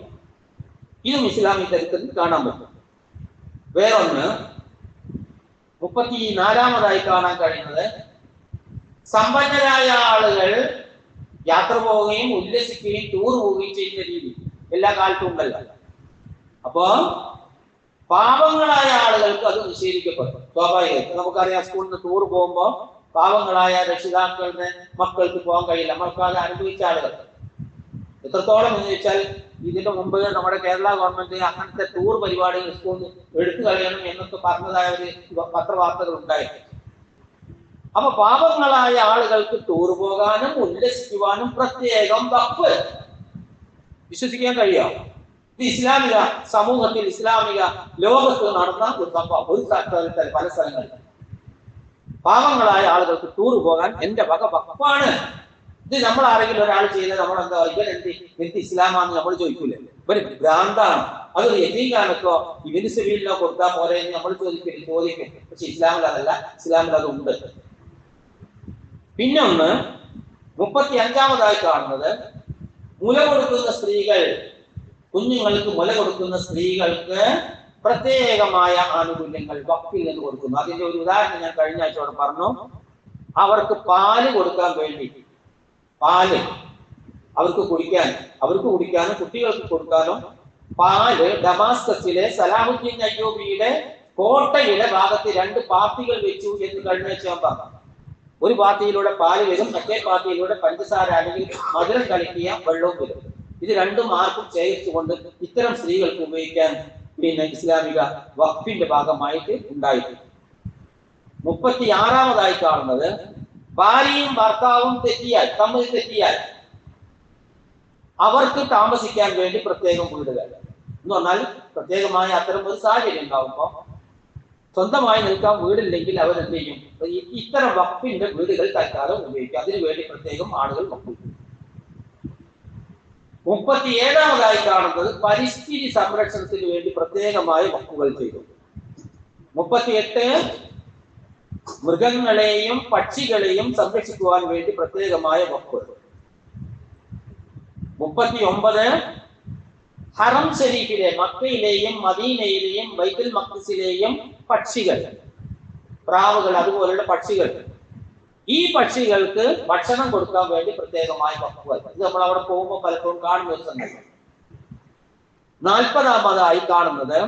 ഇതും ഇസ്ലാമിക ചരിത്രത്തിൽ കാണാൻ പറ്റും. വേറൊന്ന്, 34-ാമതായി കാണാൻ കഴിയുന്നത്, സമ്പന്നരായ ആളുകൾ യാത്ര പോവുകയും ഉല്ലസിക്കുകയും ടൂർ പോവുകയും ചെയ്യുന്ന രീതി എല്ലാ കാലത്തും ഉണ്ടല്ലോ. അപ്പോ പാവങ്ങളായ ആളുകൾക്ക് അത് നിഷേധിക്കപ്പെടും. സ്വാഭാവികമായിട്ട് നമുക്കറിയാം, സ്കൂളിൽ നിന്ന് ടൂർ പോകുമ്പോൾ പാവങ്ങളായ രക്ഷിതാക്കളുടെ മക്കൾക്ക് പോകാൻ കഴിയില്ല, മക്കൾക്ക് അനുഭവിച്ച ആളുകൾ. എത്രത്തോളം എന്ന് ചോദിച്ചാൽ ഇതിന്റെ മുമ്പ് നമ്മുടെ കേരള ഗവൺമെന്റ് അങ്ങനത്തെ ടൂർ പരിപാടികൾ സ്കൂളിൽ എടുത്തു കളയണം എന്നൊക്കെ പറഞ്ഞതായ ഒരു പത്രവാർത്തകൾ ഉണ്ടായിരുന്നു. അപ്പൊ പാവങ്ങളായ ആളുകൾക്ക് ടൂർ പോകാനും ഉല്ലസിക്കുവാനും പ്രത്യേകം വഖഫ് വിശ്വസിക്കാൻ കഴിയാം. ഇത് ഇസ്ലാമിക സമൂഹത്തിൽ ഇസ്ലാമിക ലോകത്ത് നടന്ന ഒരു സംഭവം. ഒരു സ്ഥലത്ത് പല സ്ഥലങ്ങളിൽ പാവങ്ങളായ ആളുകൾക്ക് ടൂർ പോകാൻ എന്റെ വക വഖഫാണ്. ഇത് നമ്മൾ ആരെങ്കിലും ഒരാൾ ചെയ്ത് നമ്മൾ എന്താ ഇവൻ എന്ത് ഇസ്ലാമാണെന്ന് നമ്മൾ ചോദിക്കൂലേ? ഇവര് ഭ്രാന്താണ്, അതൊരു യതീംഖാനക്കോ ഇബിന് സബീലിനോ കൊടുത്താൽ പോലെ നമ്മൾ ചോദിക്കും. പക്ഷെ ഇസ്ലാമിൽ അതല്ല, ഇസ്ലാമിൽ അത് ഉണ്ട്. പിന്നെ ഒന്ന് 35-ാമതായി കാണുന്നത് മുല കൊടുക്കുന്ന സ്ത്രീകൾ, കുഞ്ഞുങ്ങൾക്ക് മുല കൊടുക്കുന്ന സ്ത്രീകൾക്ക് പ്രത്യേകമായ ആനുകൂല്യങ്ങൾ വഖഫിൽ നിന്ന് കൊടുക്കുന്നു. അതിന്റെ ഒരു ഉദാഹരണം ഞാൻ കഴിഞ്ഞ ആഴ്ചയോടെ പറഞ്ഞു. അവർക്ക് പാല് കൊടുക്കാൻ വേണ്ടി, പാല് അവർക്ക് കുടിക്കാനും കുട്ടികൾക്ക് കൊടുക്കാനും പാല് ഡമാസ്കസിലെ സലാഹുദ്ദീൻ അയ്യൂബിയുടെ കോട്ടയുടെ ഭാഗത്ത് 2 പാത്തികൾ വെച്ചു എന്ന് കഴിഞ്ഞ ആഴ്ച ഞാൻ പറഞ്ഞു. ഒരു പാത്തിയിലൂടെ പാല് വരും, മറ്റേ പാത്തിയിലൂടെ പഞ്ചസാര അല്ലെങ്കിൽ മധുരം കലക്കിയ വെള്ളവും വരും. ഇത് രണ്ടും ആർക്കും ശേഖരിച്ചുകൊണ്ട് ഇത്തരം സ്ത്രീകൾക്ക് ഉപയോഗിക്കാൻ പിന്നെ ഇസ്ലാമിക വഖഫിന്റെ ഭാഗമായിട്ട് ഉണ്ടായിട്ടുണ്ട്. 36-ാമതായി കാണുന്നത് ഭാര്യയും ഭർത്താവും തമ്മിൽ തെറ്റിയാൽ അവർക്ക് താമസിക്കാൻ വേണ്ടി പ്രത്യേകം വീടുകൾ എന്ന് പറഞ്ഞാൽ പ്രത്യേകമായ അത്തരം ഒരു സാഹചര്യം ഉണ്ടാവുമ്പോൾ സ്വന്തമായി നിൽക്കാൻ വീടില്ലെങ്കിൽ അവരെന്ത് ചെയ്യും? ഇത്തരം വഖഫിന്റെ വീടുകൾ തൽക്കാലം ഉപയോഗിക്കും. അതിനുവേണ്ടി പ്രത്യേകം ആളുകൾ വഖഫ്. 37-ാമതായി കാണുന്നത് പരിസ്ഥിതി സംരക്ഷണത്തിന് വേണ്ടി പ്രത്യേകമായ വഖഫുകൾ ചെയ്തു. 38 മൃഗങ്ങളെയും പക്ഷികളെയും സംരക്ഷിക്കുവാൻ വേണ്ടി പ്രത്യേകമായ വഖഫ്. 39 ഹറം ശരീഫിലെ മക്കയിലെയും മദീനയിലെയും ബൈത്തുൽ മഖ്ദിസിലെയും പക്ഷികൾ, പ്രാവുകൾ, അതുപോലുള്ള പക്ഷികൾ, ഈ പക്ഷികൾക്ക് ഭക്ഷണം കൊടുക്കാൻ വേണ്ടി പ്രത്യേകമായ വഖഫ്. ഇത് നമ്മൾ അവിടെ പോകുമ്പോൾ പലപ്പോഴും കാണുന്ന ഒരു സംഗതി. 40-ാമതായി കാണുന്നത്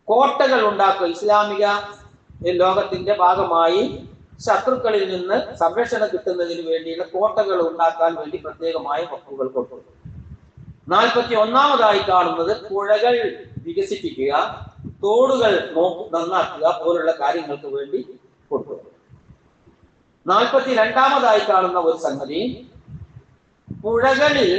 കോട്ടകൾ ഉണ്ടാക്കുക. ഇസ്ലാമിക ലോകത്തിന്റെ ഭാഗമായി ശത്രുക്കളിൽ നിന്ന് സംരക്ഷണം കിട്ടുന്നതിന് വേണ്ടിയുള്ള കോട്ടകൾ ഉണ്ടാക്കാൻ വേണ്ടി പ്രത്യേകമായ വഖഫുകൾ കൊടുക്കും. 41-ാമതായി കാണുന്നത് പുഴകൾ വികസിപ്പിക്കുക, തോടുകൾ നന്നാക്കുക പോലുള്ള കാര്യങ്ങൾക്ക് വേണ്ടി കൊടുക്കും. 42-ാമതായി കാണുന്ന ഒരു സംഗതി, പുഴകളിൽ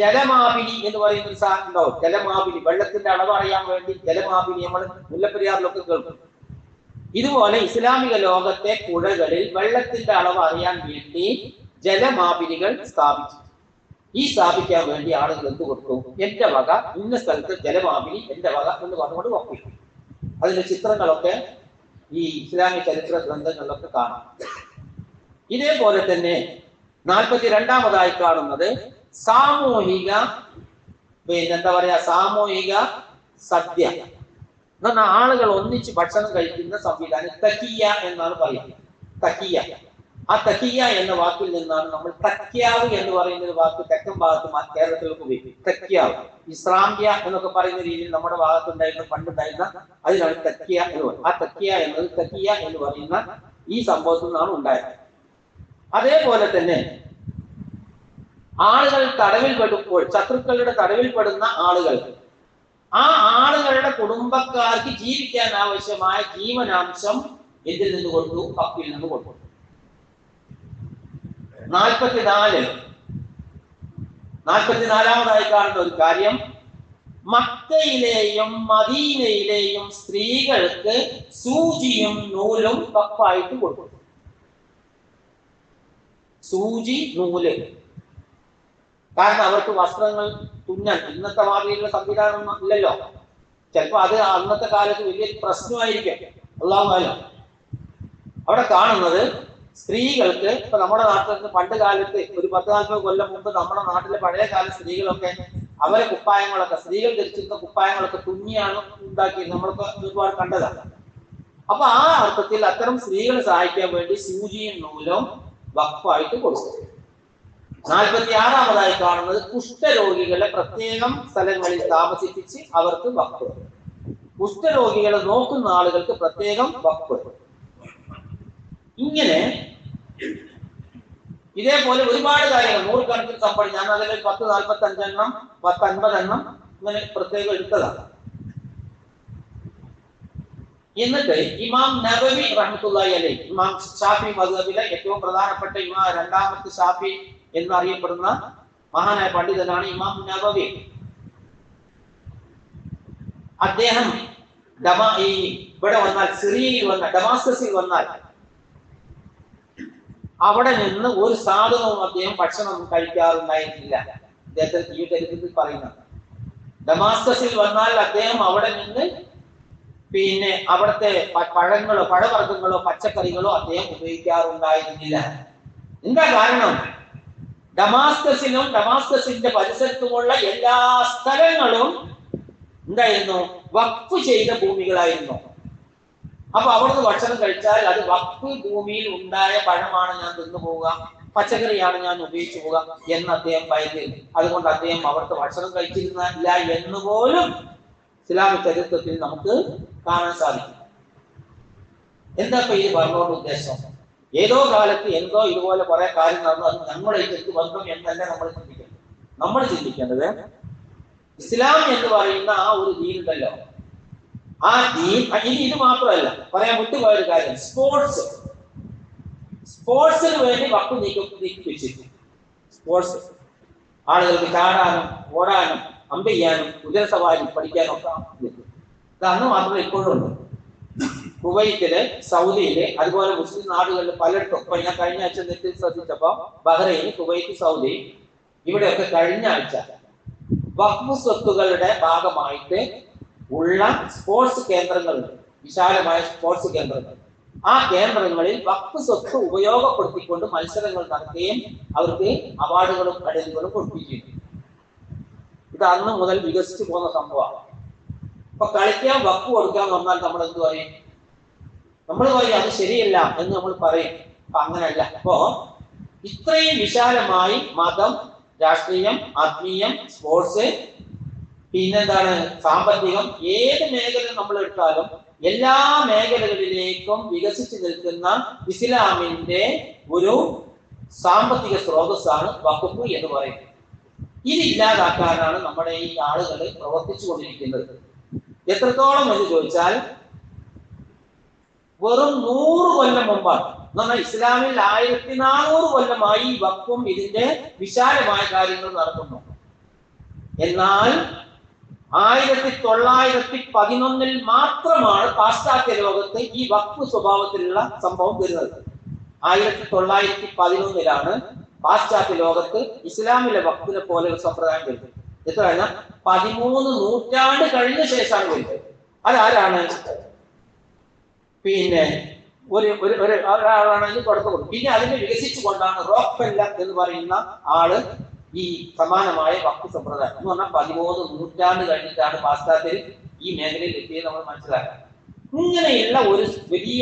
ജലമാപിനി എന്ന് പറയുന്ന ഒരു സാധനം ഉണ്ടാവും. ജലമാപിനി, വെള്ളത്തിന്റെ അളവ് അറിയാൻ വേണ്ടി ജലമാപിനി നമ്മൾ മുല്ലപ്പെരിയാറിലൊക്കെ കേൾക്കും. ഇതുപോലെ ഇസ്ലാമിക ലോകത്തെ പുഴകളിൽ വെള്ളത്തിന്റെ അളവ് അറിയാൻ വേണ്ടി ജലമാപിനികൾ സ്ഥാപിച്ചു. ഈ സ്ഥാപിക്കാൻ വേണ്ടി ആളുകൾ എന്ത് കൊടുക്കും? എന്റെ വക ഇന്ന സ്ഥലത്ത് ജലമാപിനി എന്റെ വക എന്ന് പറഞ്ഞുകൊണ്ട് വഖഫ്. അതിന്റെ ചിത്രങ്ങളൊക്കെ ഈ ഇസ്ലാമിക ചരിത്ര ഗ്രന്ഥങ്ങളിലൊക്കെ കാണാം. ഇതേപോലെ തന്നെ 42-ാമതായി കാണുന്നത് സാമൂഹിക സാമൂഹിക സദ്യ എന്ന് പറഞ്ഞാൽ ആളുകൾ ഒന്നിച്ച് ഭക്ഷണം കഴിക്കുന്ന സംവിധാനം തക്കിയ എന്നാണ് പറയുന്നത്. തക്കിയ, ആ തക്കിയ എന്ന വാക്കിൽ നിന്നാണ് നമ്മൾ തക്യാവ് എന്ന് പറയുന്ന ഒരു വാക്ക് തെക്കൻ ഭാഗത്ത് കേരളത്തിലൊക്കെ ഉപയോഗിക്കും. തക്യാവ്, ഇസ്രാമ്യ എന്നൊക്കെ പറയുന്ന രീതിയിൽ നമ്മുടെ ഭാഗത്തുണ്ടായിരുന്ന പണ്ടുണ്ടായിരുന്ന അതിനാണ് തക്കിയ എന്ന് പറയുന്നത്. ആ തക്കിയ എന്നത് തക്കിയ എന്ന് പറയുന്ന ഈ സംഭവത്തിൽ നിന്നാണ് ഉണ്ടായത്. അതേപോലെ തന്നെ ആളുകൾ തടവിൽപ്പെടുമ്പോൾ, ശത്രുക്കളുടെ തടവിൽപ്പെടുന്ന ആളുകൾ, ആ ആളുകളുടെ കുടുംബക്കാർക്ക് ജീവിക്കാൻ ആവശ്യമായ ജീവനാംശം എന്തിൽ നിന്ന് കൊടുത്തു? വഖഫിൽ നിന്ന് കൊടുത്തു. 44-ാമതായി കാണുന്ന ഒരു കാര്യം, മക്കയിലെയും മദീനയിലെയും സ്ത്രീകൾക്ക് സൂചിയും നൂലും വഖഫായിട്ട് കൊടുത്തു. സൂചി, നൂല്. കാരണം അവർക്ക് വസ്ത്രങ്ങൾ തുന്നാൻ ഇന്നത്തെ മാതിരിയുള്ള സംവിധാനം ഇല്ലല്ലോ. ചിലപ്പോ അത് അന്നത്തെ കാലത്ത് വലിയൊരു പ്രശ്നമായിരിക്കും. അല്ലാഹു അവിടെ കാണുന്നത് സ്ത്രീകൾക്ക്, ഇപ്പൊ നമ്മുടെ നാട്ടിൽ നിന്ന് പണ്ട് കാലത്ത് ഒരു 10-40 കൊല്ലം മുമ്പ് നമ്മുടെ നാട്ടിലെ പഴയ കാല സ്ത്രീകളൊക്കെ അവരെ കുപ്പായങ്ങളൊക്കെ, സ്ത്രീകൾ ധരിച്ചിരുന്ന കുപ്പായങ്ങളൊക്കെ തുന്നിയാണ് ഉണ്ടാക്കിയത്. നമ്മളൊക്കെ ഒരുപാട് കണ്ടതാണ്. അപ്പൊ ആ അർത്ഥത്തിൽ അത്തരം സ്ത്രീകളെ സഹായിക്കാൻ വേണ്ടി സൂചിയും നൂലും വഖഫായിട്ട് കൊടുക്കും. 46-ാമതായി കാണുന്നത് കുഷ്ഠരോഗികളെ പ്രത്യേകം സ്ഥലങ്ങളിൽ താമസിപ്പിച്ച് അവർക്ക് വഖഫ്. കുഷ്ഠരോഗികളെ നോക്കുന്ന ആളുകൾക്ക് പ്രത്യേകം വഖഫ്. ഇങ്ങനെ ഇതേപോലെ ഒരുപാട് കാര്യങ്ങൾ, നൂറുകണക്കിന് സമ്പടി, ഞാൻ അതിൽ 10-45 എണ്ണം 10-50 എണ്ണം ഇങ്ങനെ പ്രത്യേകം എടുത്തതാണ്. എന്നിട്ട് ഇമാം നബവി റഹ്മത്തുള്ളാഹി അലൈഹി, ഇമാം ഷാഫി മദ്ഹബിലെ ഏറ്റവും പ്രധാനപ്പെട്ട രണ്ടാമത്തെ ഷാഫി എന്നറിയപ്പെടുന്ന മഹാനായ പണ്ഡിതനാണ് ഇമാം നബവി. അദ്ദേഹം ഇവിടെ വന്നാൽ, സിറിയയിൽ വന്നാൽ, ഡമാസ്കസിൽ വന്നാൽ അവിടെ നിന്ന് ഒരു സാധനവും അദ്ദേഹം ഭക്ഷണം കഴിക്കാറുണ്ടായിരുന്നില്ല. അദ്ദേഹത്തെ ഈ ചരിത്രത്തിൽ പറയുന്നത്, ഡമാസ്കസിൽ വന്നാൽ അദ്ദേഹം അവിടെ നിന്ന് പിന്നെ അവിടുത്തെ പഴങ്ങളോ പഴവർഗ്ഗങ്ങളോ പച്ചക്കറികളോ അദ്ദേഹം ഉപയോഗിക്കാറുണ്ടായിരുന്നില്ല. എന്താ കാരണം? ഡമാസ്കസിലും ഡമാസ്കസിന്റെ പരിസരത്തുമുള്ള എല്ലാ സ്ഥലങ്ങളും എന്തായിരുന്നു? വഖഫ് ചെയ്ത ഭൂമികളായിരുന്നു. അപ്പൊ അവിടുന്ന് ഭക്ഷണം കഴിച്ചാൽ അത് വഖഫ് ഭൂമിയിൽ ഉണ്ടായ പഴമാണ് ഞാൻ തിന്നു പോവുക, പച്ചക്കറിയാണ് ഞാൻ ഉപയോഗിച്ചു പോവുക എന്ന് അദ്ദേഹം ഭയന്നിരുന്നു. അതുകൊണ്ട് അദ്ദേഹം അവിടുത്തെ ഭക്ഷണം കഴിച്ചിരുന്നില്ല എന്ന് പോലും ഇസ്ലാമിക് ചരിത്രത്തിൽ നമുക്ക് കാണാൻ സാധിക്കും. എന്താ ഇപ്പൊ ഇത് പറഞ്ഞോണ്ട് ഉദ്ദേശം? ഏതോ കാലത്ത് എന്തോ ഇതുപോലെ കുറെ കാര്യം നടന്നു, അത് ഞങ്ങളേക്ക് ബന്ധം എന്നല്ല നമ്മൾ ചിന്തിക്കുന്നത്. നമ്മൾ ചിന്തിക്കേണ്ടത് ഇസ്ലാം എന്ന് പറയുന്ന ആ ഒരു ദീൻ ഉണ്ടല്ലോ, ആ ദീൻ ഇനി ഇത് മാത്രമല്ല, പറയാൻ വിട്ടുപോയൊരു കാര്യം, സ്പോർട്സിന് വേണ്ടി വഖഫ് നീക്കി വെച്ചിരിക്കും. സ്പോർട്സ് ആളുകൾക്ക് ചാടാനും ഓടാനും അമ്പെയ്യാനും കുതിരസവാരി പഠിക്കാനും ഒക്കെ അന്ന് മാത്രമേ ഇപ്പോഴും ഉണ്ട്. കുവൈറ്റില്, സൗദിയില്, അതുപോലെ മുസ്ലിം നാടുകളിൽ പലയിടത്തും. ഇപ്പൊ ഞാൻ കഴിഞ്ഞ ആഴ്ച നെറ്റിൽ ശ്രദ്ധിച്ചപ്പോ ബഹ്റൈൻ, കുവൈറ്റ്, സൗദി ഇവിടെയൊക്കെ കഴിഞ്ഞ ആഴ്ച വഖഫ് സ്വത്തുകളുടെ ഭാഗമായിട്ട് ഉള്ള സ്പോർട്സ് കേന്ദ്രങ്ങളുണ്ട്, വിശാലമായ സ്പോർട്സ് കേന്ദ്രങ്ങൾ. ആ കേന്ദ്രങ്ങളിൽ വഖഫ് സ്വത്ത് ഉപയോഗപ്പെടുത്തിക്കൊണ്ട് മത്സരങ്ങൾ നടത്തുകയും അവർക്ക് അവാർഡുകളും മെഡലുകളും കൊടുക്കുകയും. ഇത് അന്ന് മുതൽ വികസിച്ചു പോകുന്ന സംഭവമാണ്. അപ്പൊ കളിക്കാൻ വഖഫ് കൊടുക്കാന്ന് പറഞ്ഞാൽ നമ്മൾ എന്ത് പറയും? നമ്മൾ പറയും അത് ശരിയല്ല എന്ന് നമ്മൾ പറയും. അപ്പൊ അങ്ങനെയല്ല. അപ്പോ ഇത്രയും വിശാലമായി മതം, രാഷ്ട്രീയം, ആത്മീയം, സ്പോർട്സ്, പിന്നെന്താണ് സാമ്പത്തികം, ഏത് മേഖല നമ്മൾ എടുത്താലും എല്ലാ മേഖലകളിലേക്കും വികസിച്ചു നിൽക്കുന്ന ഇസ്ലാമിന്റെ ഒരു സാമ്പത്തിക സ്രോതസ്സാണ് വഖഫ് എന്ന് പറയുന്നത്. ഇതില്ലാതാക്കാനാണ് നമ്മുടെ ഈ ആളുകൾ പ്രവർത്തിച്ചു കൊണ്ടിരിക്കുന്നത്. എത്രത്തോളം എന്ന് ചോദിച്ചാൽ വെറും 100 കൊല്ലം മുമ്പാണ്. എന്ന് പറഞ്ഞാൽ ഇസ്ലാമിൽ 1400 കൊല്ലമായി വഖഫും ഇതിന്റെ വിശാലമായ കാര്യങ്ങൾ നടക്കുന്നു. എന്നാൽ 1911 മാത്രമാണ് പാശ്ചാത്യ ലോകത്ത് ഈ വഖഫ് സ്വഭാവത്തിലുള്ള സംഭവം വരുന്നത്. 1911 പാശ്ചാത്യ ലോകത്ത് ഇസ്ലാമിലെ വഖഫിനെ പോലെ ഒരു സമ്പ്രദായം വരുന്നത്. എത്ര കഴിഞ്ഞാൽ 13 നൂറ്റാണ്ട് കഴിഞ്ഞ ശേഷമാണ് വരുന്നത്. അതാരാണ്? പിന്നെ ഒരാളാണ് ഇത് തുടക്കം കൊടുക്കും. പിന്നെ അതിനെ വികസിച്ചു കൊണ്ടാണ് റോക്ക്ഫെല്ലർ എന്ന് പറയുന്ന ആള് ഈ സമാനമായ വഖഫ് സമ്പ്രദായം എന്ന് പറഞ്ഞാൽ 13 നൂറ്റാണ്ട് കഴിഞ്ഞിട്ടാണ് പാശ്ചാത്യർ ഈ മേഖലയിൽ എത്തിയത് നമ്മൾ മനസ്സിലാക്കാം. ഇങ്ങനെയുള്ള ഒരു വലിയ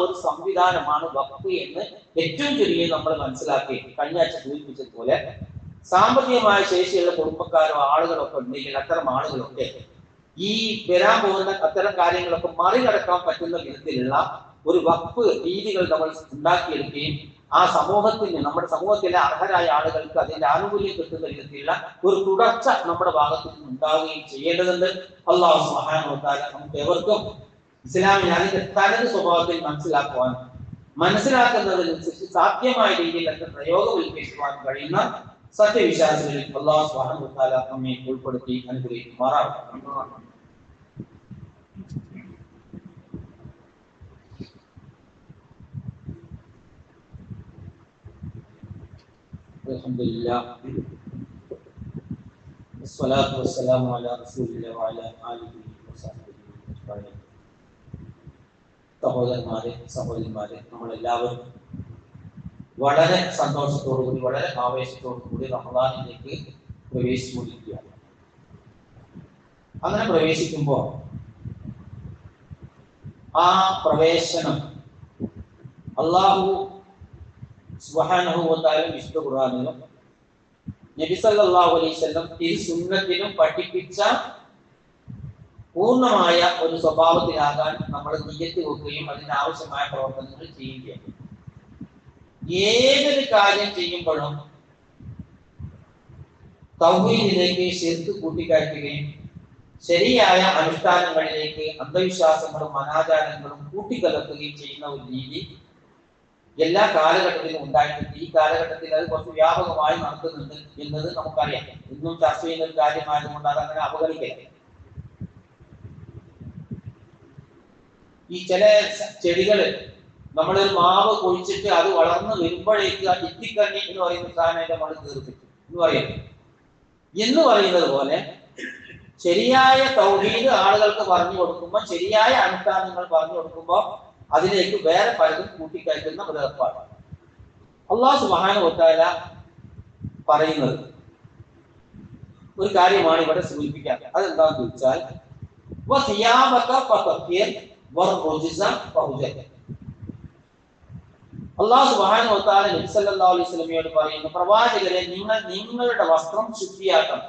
ഒരു സംവിധാനമാണ് വഖഫ് എന്ന് ഏറ്റവും ചുരുങ്ങി നമ്മൾ മനസ്സിലാക്കി. കഴിഞ്ഞ ആഴ്ച സൂചിപ്പിച്ചതുപോലെ സാമ്പത്തികമായ ശേഷിയുള്ള കുടുംബക്കാരോ ആളുകളോ ഒക്കെ ഉണ്ടെങ്കിൽ അത്തരം ആളുകളൊക്കെ ഈ വരാൻ പോകുന്ന അത്തരം കാര്യങ്ങളൊക്കെ മറികടക്കാൻ പറ്റുന്ന വിധത്തിലുള്ള ഒരു വഖഫ് രീതികൾ നമ്മൾ ഉണ്ടാക്കിയെടുക്കുകയും ആ സമൂഹത്തിന്, നമ്മുടെ സമൂഹത്തിലെ അർഹരായ ആളുകൾക്ക് അതിന്റെ ആനുകൂല്യം കിട്ടുന്ന വിധത്തിലുള്ള ഒരു തുടർച്ച നമ്മുടെ ഭാഗത്ത് നിന്ന് ഉണ്ടാവുകയും ചെയ്യേണ്ടതുണ്ട്. അല്ലാഹു സുബ്ഹാനഹു വ തആല നമുക്ക് എവർക്കും ഇസ്ലാമിൽ അതിന്റെ തനത് സ്വഭാവത്തിൽ മനസ്സിലാക്കുന്നതിനനുസരിച്ച് സാധ്യമായ രീതിയിൽ അത് പ്രയോഗവൽക്കരിക്കുവാൻ കഴിയുന്ന സത്യവിശ്വാസികളിൽ അല്ലാഹു സുബ്ഹാനഹു വ തആല നമ്മെ ഉൾപ്പെടുത്തി അനുഗ്രഹിക്കുമാറാവട്ടെ. അൽഹംദുലില്ലാഹ് വസ്സലാത്തു വസ്സലാമു അലാ റസൂലില്ലാഹി വഅലാ ആലിഹി വസഹ്ബിഹി അജ്മഈൻ. സഹോദരന്മാരെ, നമ്മളെല്ലാവരും വളരെ സന്തോഷത്തോടുകൂടി, വളരെ ആവേശത്തോടുകൂടി റമദാനിലേക്ക് പ്രവേശിച്ചുകൊണ്ടിരിക്കുകയാണ്. അങ്ങനെ പ്രവേശിക്കുമ്പോൾ ആ പ്രവേശനം അല്ലാഹു സുബ്ഹാനഹു വ തആല വിശുദ്ധ ഖുർആനിലും നബി സല്ലല്ലാഹു അലൈഹി വസല്ലം തിരുസുന്നത്തിലും പഠിപ്പിച്ച പൂർണ്ണമായ ഒരു സ്വഭാവത്തിലാകാൻ നമ്മൾ നിയ്യത്ത് വെക്കുകയും അതിനാവശ്യമായ പ്രവർത്തനങ്ങൾ ചെയ്യുകയാണ്. ഏതൊരു കാര്യം ചെയ്യുമ്പോഴും തൗഹീദിലേക്ക് ശിർക്ക് കൂട്ടിക്കയറ്റുകയും ശരിയായ അനുഷ്ഠാനങ്ങളിലേക്ക് അന്ധവിശ്വാസങ്ങളും അനാചാരങ്ങളും കൂട്ടിക്കലർത്തുകയും ചെയ്യുന്ന ഒരു രീതി എല്ലാ കാലഘട്ടത്തിലും ഉണ്ടായിട്ടുണ്ട്. ഈ കാലഘട്ടത്തിൽ അത് കുറച്ച് വ്യാപകമായി നടത്തുന്നുണ്ട് എന്നത് നമുക്കറിയാം. ഇന്നും ചർച്ച ചെയ്യുന്ന ഒരു കാര്യമായതുകൊണ്ട് അതങ്ങനെ അവഗണിക്കില്ല. ഈ ചില ചെടികള് നമ്മളൊരു മാവ് കുഴിച്ചിട്ട് അത് വളർന്ന് വരുമ്പോഴേക്ക് ആ ഇത്തിക്കണ്ണി എന്ന് പറയുന്ന സാധനം അതിന്റെ മണ്ണ് തീർപ്പിച്ചു എന്ന് പറയുന്നത് പോലെ ശരിയായ തൗഹീദ് ആളുകൾക്ക് പറഞ്ഞു കൊടുക്കുമ്പോൾ, ശരിയായ അനുഷ്ഠാനങ്ങൾ പറഞ്ഞു കൊടുക്കുമ്പോൾ അതിലേക്ക് വേറെ പലതും കൂട്ടിക്കയറ്റുന്ന ഒരു ഏർപ്പാടാണ്. അല്ലാഹു സുബ്ഹാനഹു വ തആല പറയുന്നത് ഒരു കാര്യമാണ് ഇവിടെ സൂചിപ്പിക്കാറ്. അതെന്താണെന്ന് ചോദിച്ചാൽ അല്ലാഹു സുബ്ഹാനഹു വ തആല നബി സല്ലല്ലാഹു അലൈഹി വസല്ലമയോട് പറയുന്നു, പ്രവാചകരെ, നിങ്ങളുടെ വസ്ത്രം ശുദ്ധിയാക്കണം.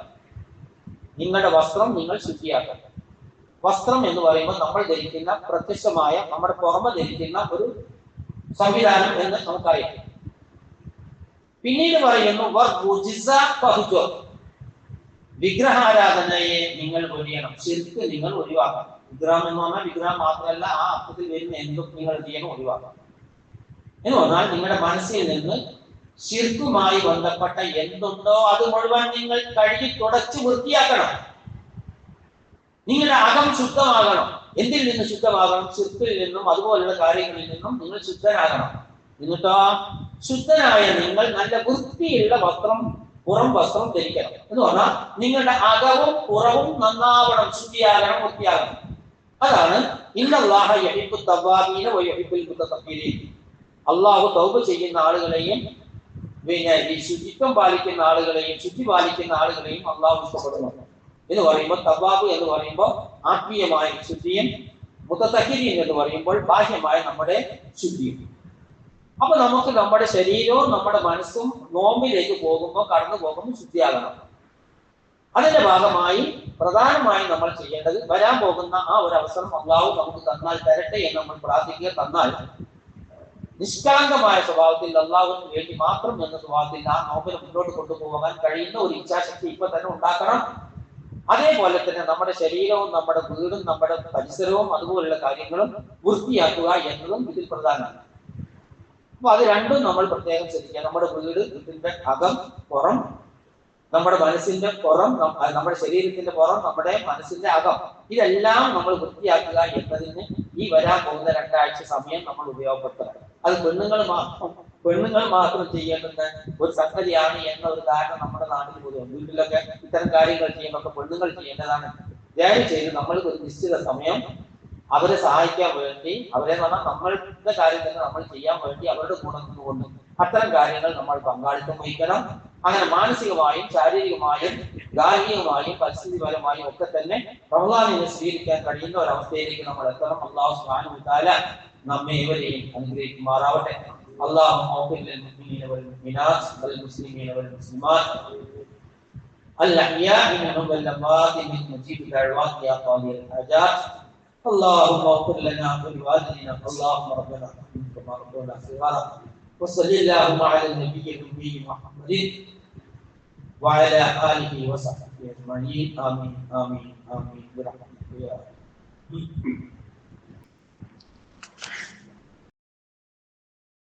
നിങ്ങളുടെ വസ്ത്രം നിങ്ങൾ ശുദ്ധിയാക്കണം. വസ്ത്രം എന്ന് പറയുമ്പോൾ നമ്മൾ ധരിക്കുന്ന പ്രത്യക്ഷമായ നമ്മുടെ പുറമെ ധരിക്കുന്ന ഒരു സംവിധാനം എന്ന് നമുക്കറിയാം. പിന്നീട് പറയുന്നു വിഗ്രഹാരാധനയെ നിങ്ങൾ ഒഴിയണം, ശിർക്ക് നിങ്ങൾ ഒഴിവാക്കണം. വിഗ്രഹം എന്ന് പറഞ്ഞാൽ വിഗ്രഹം മാത്രമല്ല, ആ അർത്ഥത്തിൽ വരുന്ന എന്തും നിങ്ങൾ ചെയ്യണം, ഒഴിവാക്കണം. എന്ന് പറഞ്ഞാൽ നിങ്ങളുടെ മനസ്സിൽ നിന്ന് ശിർക്കുമായി ബന്ധപ്പെട്ട എന്തുണ്ടോ അത് മുഴുവൻ നിങ്ങൾ കഴുകി തുടച്ച് വൃത്തിയാക്കണം. നിങ്ങളുടെ അകം ശുദ്ധമാകണം. എന്തിൽ നിന്ന് ശുദ്ധമാകണം? ശിർക്കിൽ നിന്നും അതുപോലുള്ള കാര്യങ്ങളിൽ നിന്നും നിങ്ങൾ ശുദ്ധനാകണം. എന്നിട്ടോ ശുദ്ധനായ നിങ്ങൾ നല്ല വൃത്തിയുള്ള പുറം വസ്ത്രം ധരിക്കണം. എന്ന് പറഞ്ഞാൽ നിങ്ങളുടെ അകവും പുറവും നന്നാവണം, ശുദ്ധിയാകണം, വൃത്തിയാകണം. അതാണ് ഇന്നല്ലാഹ യുഹിബ്ബു തവ്വാബീന വ യുഹിബ്ബുൽ മുതതഹ്ഹിരീൻ. അല്ലാഹു തൗബ ചെയ്യുന്ന ആളുകളെയും പിന്നെ ഈ ശുചിത്വം പാലിക്കുന്ന ആളുകളെയും ശുദ്ധി പാലിക്കുന്ന ആളുകളെയും അല്ലാഹു ഇഷ്ടപ്പെടുന്നു എന്ന് പറയുമ്പോൾ, തവ്വാബ് എന്ന് പറയുമ്പോൾ ആത്മീയമായ ശുദ്ധിയും, മുതതഹ്ഹിരീൻ എന്ന് പറയുമ്പോൾ ബാഹ്യമായ നമ്മുടെ ശുദ്ധിയും. അപ്പൊ നമുക്ക് നമ്മുടെ ശരീരവും നമ്മുടെ മനസ്സും നോമ്പിലേക്ക് പോകുമ്പോൾ, കടന്നു പോകുമ്പോൾ ശുദ്ധിയാകണം. അതിന്റെ ഭാഗമായി പ്രധാനമായും നമ്മൾ ചെയ്യേണ്ടത്, വരാൻ പോകുന്ന ആ ഒരു അവസരം അല്ലാഹു നമുക്ക് തന്നാൽ തരട്ടെ എന്ന് നമ്മൾ പ്രാർത്ഥിക്കുക. തന്നാൽ നിഷ്കളങ്കമായ സ്വഭാവത്തിൽ അല്ലാഹുവിന് വേണ്ടി മാത്രം എന്ന സ്വഭാവത്തിൽ ആ നോമ്പിനെ മുന്നോട്ട് കൊണ്ടുപോകാൻ കഴിയുന്ന ഒരു ഇച്ഛാശക്തി ഇപ്പൊ തന്നെ ഉണ്ടാക്കണം. അതേപോലെ തന്നെ നമ്മുടെ ശരീരവും നമ്മുടെ വീടും നമ്മുടെ പരിസരവും അതുപോലുള്ള കാര്യങ്ങളും വൃത്തിയാക്കുക എന്നതും ഇതിൽ പ്രധാനമാണ്. അപ്പൊ അത് രണ്ടും നമ്മൾ പ്രത്യേകം ശ്രദ്ധിക്കുക. നമ്മുടെ വീടിന്റെ അകം, പുറം, നമ്മുടെ മനസ്സിന്റെ പുറം, നമ്മുടെ ശരീരത്തിന്റെ പുറം, നമ്മുടെ മനസ്സിന്റെ അകം, ഇതെല്ലാം നമ്മൾ വൃത്തിയാക്കുക എന്നതിന് ഈ വരാൻ പോകുന്ന 2 ആഴ്ച സമയം നമ്മൾ ഉപയോഗപ്പെടുത്തണം. അത് പെണ്ണുങ്ങൾ മാത്രം ചെയ്യേണ്ടുന്ന ഒരു സംഗതിയാണ് എന്ന ഒരു ധാരണ നമ്മുടെ നാട്ടിൽ പൊതുവെ. വീട്ടിലൊക്കെ ഇത്തരം കാര്യങ്ങൾ ചെയ്യുന്നതൊക്കെ പെണ്ണുങ്ങൾ ചെയ്യേണ്ടതാണ്. ദയവ് ചെയ്ത് നമ്മൾ ഒരു നിശ്ചിത സമയം അവരെ സഹായിക്കാൻ വേണ്ടി, അവരെ പറഞ്ഞാൽ നമ്മളുടെ കാര്യം തന്നെ നമ്മൾ ചെയ്യാൻ വേണ്ടി അവരുടെ കൂടെ നിന്നുകൊണ്ട് അത്തരം കാര്യങ്ങൾ നമ്മൾ പങ്കാളിത്തം വഹിക്കണം. അങ്ങനെ മാനസികമായും ശാരീരികമായും ഗാർഹികമായും പരിസ്ഥിതിപരമായും ഒക്കെ തന്നെ റമളാനിനെ സ്വീകരിക്കാൻ കഴിയുന്ന ഒരവസ്ഥയിലേക്ക് നമ്മൾ എത്തണം. അല്ലാഹു സുബ്ഹാനഹു വ തആല നമ്മെ ഇവരെയും അനുഗ്രഹിക്കുമാറാവട്ടെ. اللهم اغفر للمؤمنين والمؤمنات والمسلمين والمسلمات الأحياء منهم والأموات إنك مجيب الدعوات يا قاضي الحاجات. اللهم اغفر لنا ولوالدينا. اللهم ربنا ارحمنا كما ربنا صغارا. وصلى اللهم على النبي الأمي محمد وعلى آله وصحبه أجمعين. آمين آمين آمين برحمتك يا رب.